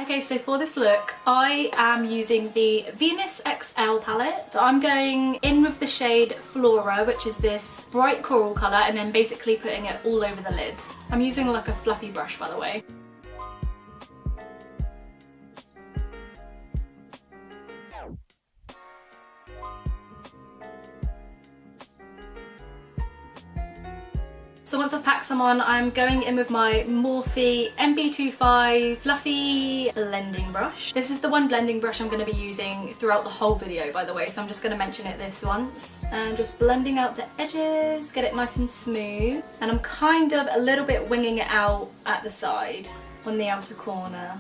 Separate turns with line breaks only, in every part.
Okay, so for this look, I am using the Venus XL palette. So I'm going in with the shade Floral, which is this bright coral colour, and then basically putting it all over the lid. I'm using like a fluffy brush, by the way. So once I've packed some on, I'm going in with my Morphe MB25 fluffy blending brush. This is the one blending brush I'm going to be using throughout the whole video, by the way, so I'm just going to mention it this once. And just blending out the edges, get it nice and smooth. And I'm kind of a little bit winging it out at the side, on the outer corner.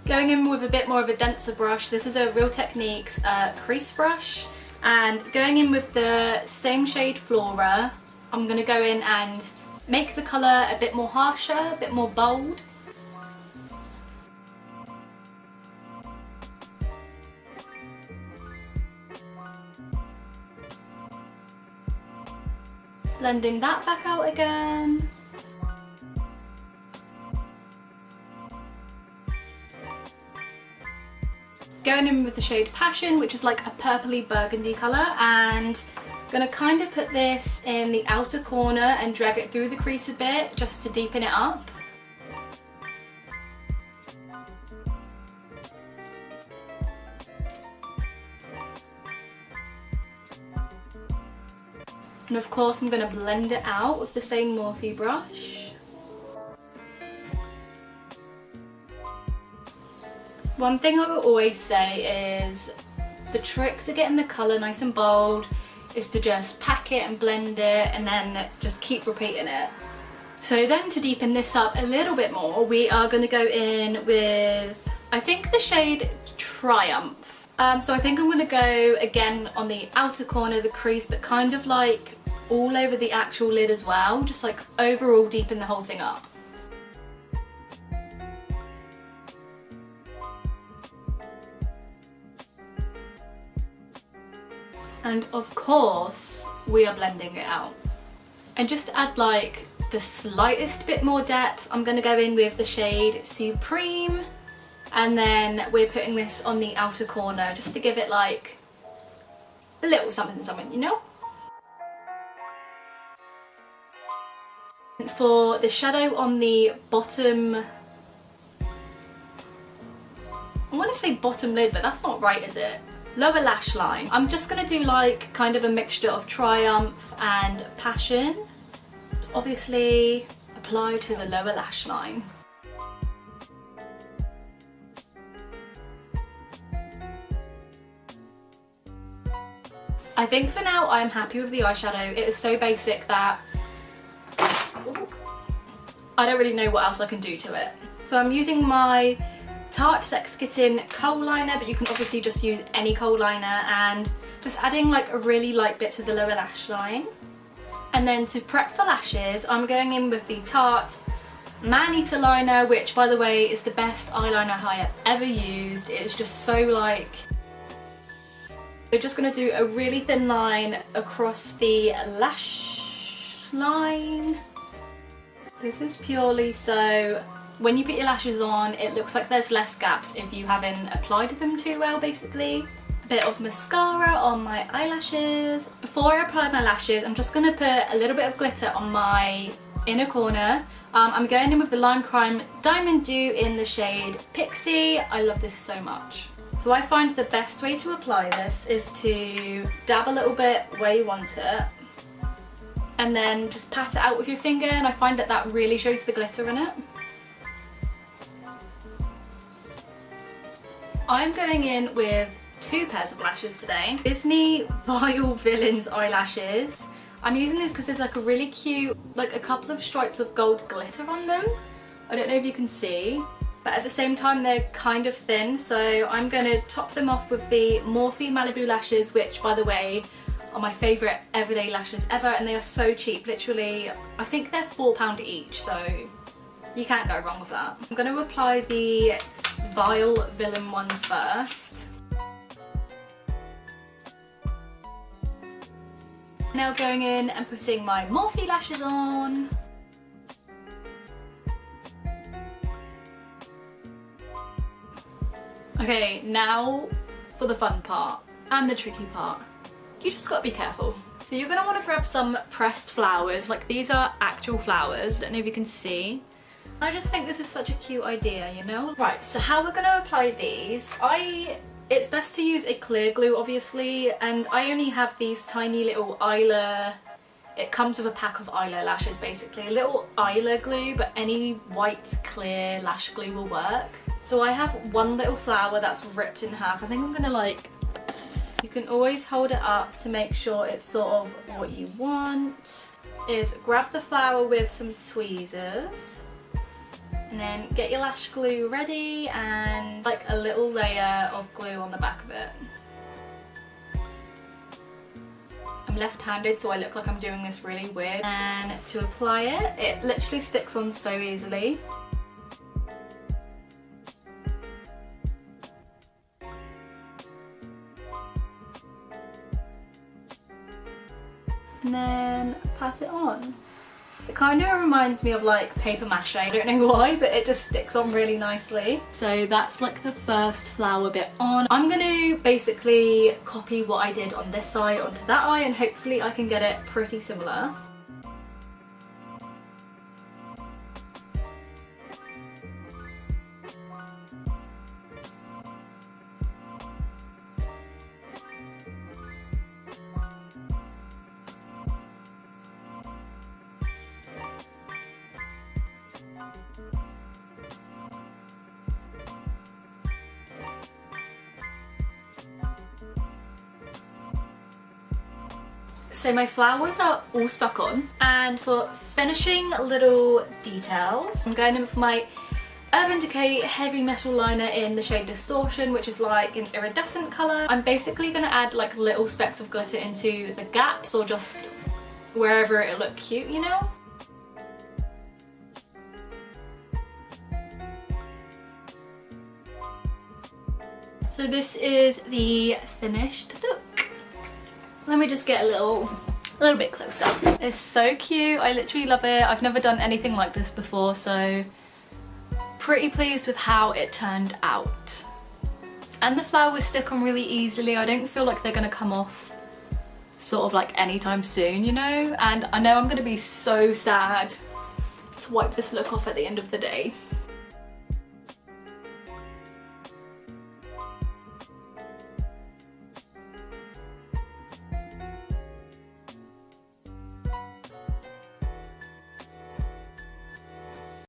Going in with a bit more of a denser brush. This is a Real Techniques crease brush, and going in with the same shade Flora, I'm going to go in and make the colour a bit more harsher, a bit more bold. Blending that back out again. Going in with the shade Passion, which is like a purpley burgundy colour, and I'm going to kind of put this in the outer corner and drag it through the crease a bit just to deepen it up. And of course I'm going to blend it out with the same Morphe brush. One thing I will always say is the trick to getting the colour nice and bold is to just pack it and blend it and then just keep repeating it. So then to deepen this up a little bit more, we are going to go in with, I think, the shade Triumph. So I think I'm going to go again on the outer corner of the crease, but kind of like all over the actual lid as well, just like overall deepen the whole thing up. And of course, we are blending it out. And just to add like the slightest bit more depth, I'm going to go in with the shade Supreme, and then we're putting this on the outer corner just to give it like a little something something, you know? For the shadow on the bottom, I want to say bottom lid, but that's not right, is it? Lower lash line, I'm just going to do like kind of a mixture of Triumph and Passion. Obviously apply to the lower lash line. I think for now I'm happy with the eyeshadow. It is so basic that I don't really know what else I can do to it. So I'm using my Tarte Sex Kitten kohl liner, but you can obviously just use any kohl liner, and just adding like a really light bit to the lower lash line. And then to prep for lashes, I'm going in with the Tarte Man-Eater liner, which by the way is the best eyeliner I have ever used. It's just so like... We're just going to do a really thin line across the lash line. This is purely so when you put your lashes on, it looks like there's less gaps if you haven't applied them too well, basically. A bit of mascara on my eyelashes. Before I apply my lashes, I'm just going to put a little bit of glitter on my inner corner. I'm going in with the Lime Crime Diamond Dew in the shade Pixie. I love this so much. So I find the best way to apply this is to dab a little bit where you want it, and then just pat it out with your finger, and I find that that really shows the glitter in it. I'm going in with two pairs of lashes today. Disney Vile Villains eyelashes. I'm using this because there's like a really cute, like a couple of stripes of gold glitter on them. I don't know if you can see, but at the same time they're kind of thin, so I'm going to top them off with the Morphe Malibu lashes, which by the way are my favourite everyday lashes ever, and they are so cheap. Literally, I think they're £4 each, so you can't go wrong with that. I'm going to apply the Vile Villain ones first. And now going in and putting my Morphe lashes on. Okay, now for the fun part and the tricky part. You just gotta be careful. So you're gonna wanna grab some pressed flowers, like these are actual flowers, I don't know if you can see. I just think this is such a cute idea, you know? Right, so how we're gonna apply these, it's best to use a clear glue obviously, and I only have these tiny little Eyelure, it comes with a pack of Eyelure lashes basically, a little Eyelure glue, but any white clear lash glue will work. So I have one little flower that's ripped in half. I think I'm gonna like, you can always hold it up to make sure it's sort of what you want, is grab the flower with some tweezers and then get your lash glue ready and like a little layer of glue on the back of it. I'm left-handed so I look like I'm doing this really weird, and to apply it, it literally sticks on so easily. And then pat it on. It kind of reminds me of like paper mache, I don't know why, but it just sticks on really nicely. So that's like the first flower bit on. I'm going to basically copy what I did on this side onto that eye, and hopefully I can get it pretty similar. So my flowers are all stuck on, and for finishing little details, I'm going in for my Urban Decay Heavy Metal Liner in the shade Distortion, which is like an iridescent colour. I'm basically going to add like little specks of glitter into the gaps or just wherever it'll look cute, you know? So this is the finished look. Let me just get a little bit closer. It's so cute, I literally love it. I've never done anything like this before, so pretty pleased with how it turned out. And the flowers stick on really easily. I don't feel like they're gonna come off sort of like anytime soon, you know? And I know I'm gonna be so sad to wipe this look off at the end of the day.